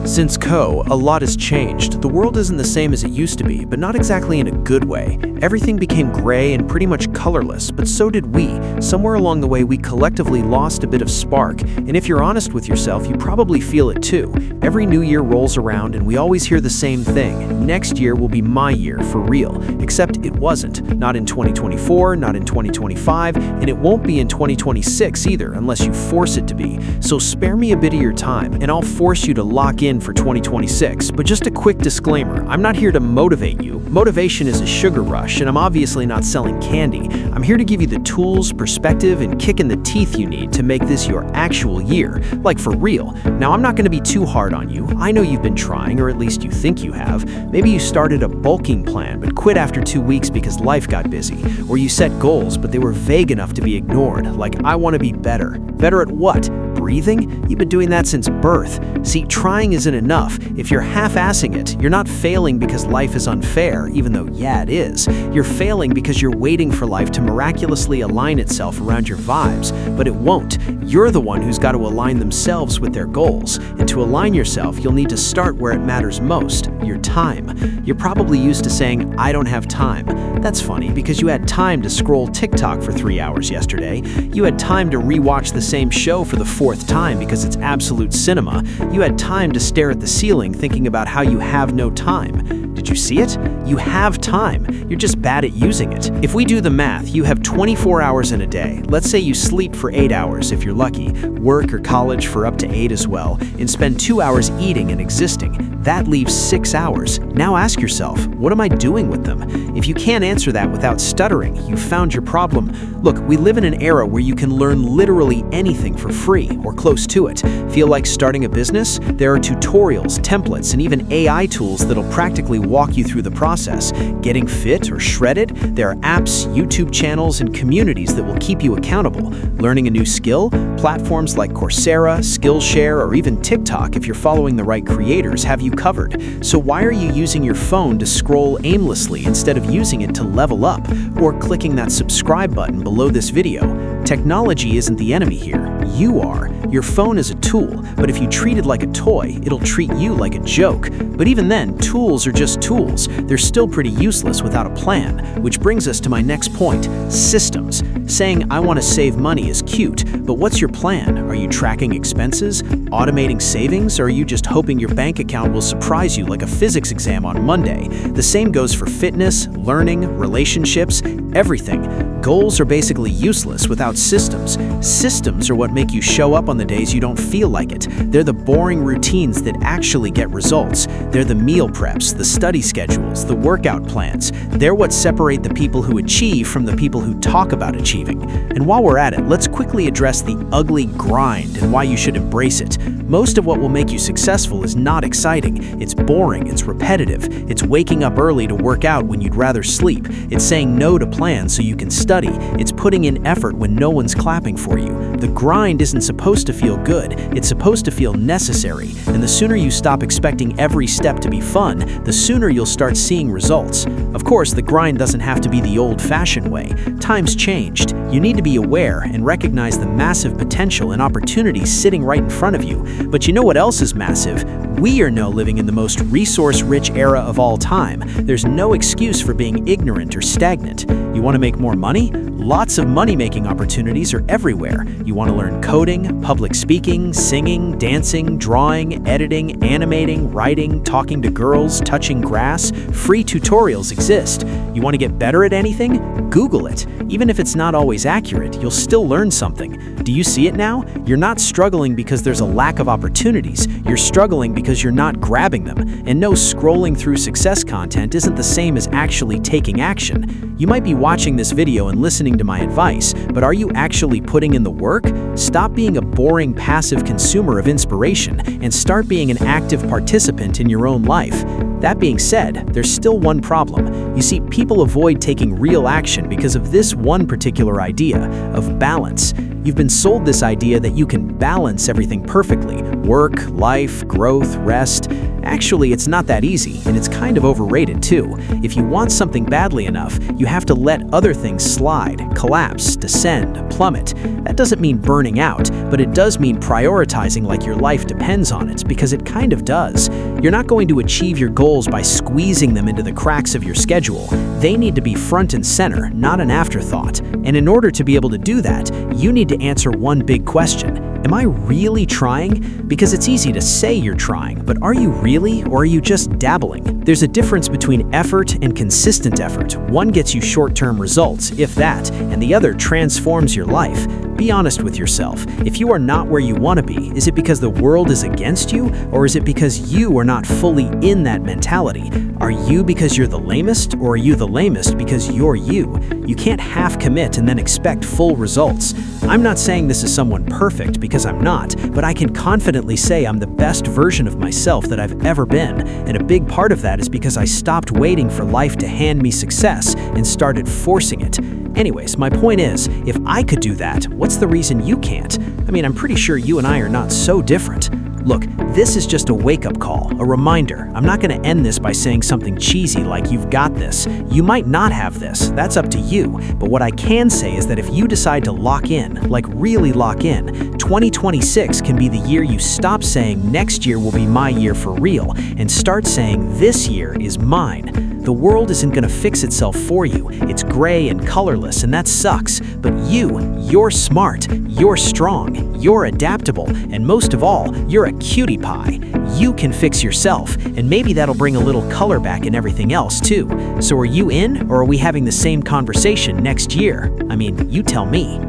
A lot has changed. The world isn't the same as it used to be, but not exactly in a good way. Everything became gray and pretty much colorless, but so did we. Somewhere along the way, we collectively lost a bit of spark, and if you're honest with yourself, you probably feel it too. Every new year rolls around and we always hear the same thing. Next year will be my year, for real. Except it wasn't. Not in 2024, not in 2025, and it won't be in 2026 either, unless you force it to be. So spare me a bit of your time, and I'll force you to lock in for 2026. But just a quick disclaimer, I'm not here to motivate you. Motivation is a sugar rush, and I'm obviously not selling candy. I'm here to give you the tools, perspective, and kick in the teeth you need to make this your actual year, like for real. Now, I'm not going to be too hard on you. I know you've been trying, or at least you think you have. Maybe you started a bulking plan, but quit after 2 weeks because life got busy. Or you set goals, but they were vague enough to be ignored, like I want to be better. Better at what? Breathing? You've been doing that since birth. See, trying isn't enough. If you're half-assing it, you're not failing because life is unfair, even though, yeah, it is. You're failing because you're waiting for life to miraculously align itself around your vibes, but it won't. You're the one who's got to align themselves with their goals. And to align yourself, you'll need to start where it matters most, your time. You're probably used to saying, I don't have time. That's funny, because you had time to scroll TikTok for 3 hours yesterday. You had time to rewatch the same show for the 4th time because it's absolute cinema. You had time to stare at the ceiling thinking about how you have no time. Did you see it? You have time. You're just bad at using it. If we do the math, you have 24 hours in a day. Let's say you sleep for 8 hours if you're lucky, work or college for up to 8 as well, and spend 2 hours eating and existing. That leaves 6 hours. Now ask yourself, what am I doing with them? If you can't answer that without stuttering, you've found your problem. Look, we live in an era where you can learn literally anything for free, or close to it. Feel like starting a business? There are tutorials, templates, and even AI tools that'll practically walk you through the process. Getting fit or shredded? There are apps, YouTube channels, and communities that will keep you accountable. Learning a new skill? Platforms like Coursera, Skillshare, or even TikTok, if you're following the right creators, have you covered. So why are you using your phone to scroll aimlessly instead of using it to level up, or clicking that subscribe button below this video? Technology isn't the enemy here. You are. Your phone is a tool, but if you treat it like a toy, it'll treat you like a joke. But even then, tools are just tools. They're still pretty useless without a plan, which brings us to my next point, systems. Saying, I want to save money is cute, but what's your plan? Are you tracking expenses, automating savings, or are you just hoping your bank account will surprise you like a physics exam on Monday? The same goes for fitness, learning, relationships, everything. Goals are basically useless without systems. Systems are what make you show up on the days you don't feel like it. They're the boring routines that actually get results. They're the meal preps, the study schedules, the workout plans. They're what separate the people who achieve from the people who talk about achieving. And while we're at it, let's quickly address the ugly grind and why you should embrace it. Most of what will make you successful is not exciting. It's boring, it's repetitive. It's waking up early to work out when you'd rather sleep. It's saying no to plans so you can study. It's putting in effort when no one's clapping for you. The grind isn't supposed to feel good. It's supposed to feel necessary. And the sooner you stop expecting every step to be fun, the sooner you'll start seeing results. Of course, the grind doesn't have to be the old-fashioned way. Time's changed. You need to be aware and recognize the massive potential and opportunities sitting right in front of you. But you know what else is massive? We are now living in the most resource-rich era of all time. There's no excuse for being ignorant or stagnant. You want to make more money? Lots of money-making opportunities are everywhere. You want to learn coding, public speaking, singing, dancing, drawing, editing, animating, writing, talking to girls, touching grass? Free tutorials exist. You want to get better at anything? Google it. Even if it's not always accurate, you'll still learn something. Do you see it now? You're not struggling because there's a lack of opportunities. You're struggling because you're not grabbing them. And no, scrolling through success content isn't the same as actually taking action. You might be watching this video and listening to my advice, but are you actually putting in the work? Stop being a boring, passive consumer of inspiration and start being an active participant in your own life. That being said, there's still one problem. You see, people avoid taking real action because of this one particular idea of balance. You've been sold this idea that you can balance everything perfectly, Work, life, growth, rest. Actually, it's not that easy, and it's kind of overrated too. If you want something badly enough, you have to let other things slide, collapse, descend, plummet. That doesn't mean burning out, but it does mean prioritizing like your life depends on it, because it kind of does. You're not going to achieve your goals by squeezing them into the cracks of your schedule. They need to be front and center, not an afterthought. And in order to be able to do that, you need to answer one big question. Am I really trying? Because it's easy to say you're trying, but are you really, or are you just dabbling? There's a difference between effort and consistent effort. One gets you short-term results, if that, and the other transforms your life. Be honest with yourself. If you are not where you want to be, is it because the world is against you, or is it because you are not fully in that mentality? Are you because you're the lamest, or are you the lamest because you're you? You can't half commit and then expect full results. I'm not saying this is someone perfect, because I'm not, but I can confidently say I'm the best version of myself that I've ever been, and a big part of that is because I stopped waiting for life to hand me success and started forcing it. Anyways, my point is, if I could do that, what's the reason you can't? I mean, I'm pretty sure you and I are not so different. Look, this is just a wake-up call, a reminder. I'm not going to end this by saying something cheesy like you've got this. You might not have this, that's up to you. But what I can say is that if you decide to lock in, like really lock in, 2026 can be the year you stop saying next year will be my year for real and start saying this year is mine. The world isn't going to fix itself for you. It's gray and colorless, and that sucks. But you're smart, you're strong, you're adaptable, and most of all, you're a cutie pie. You can fix yourself, and maybe that'll bring a little color back in everything else too. So are you in, or are we having the same conversation next year? I mean, you tell me.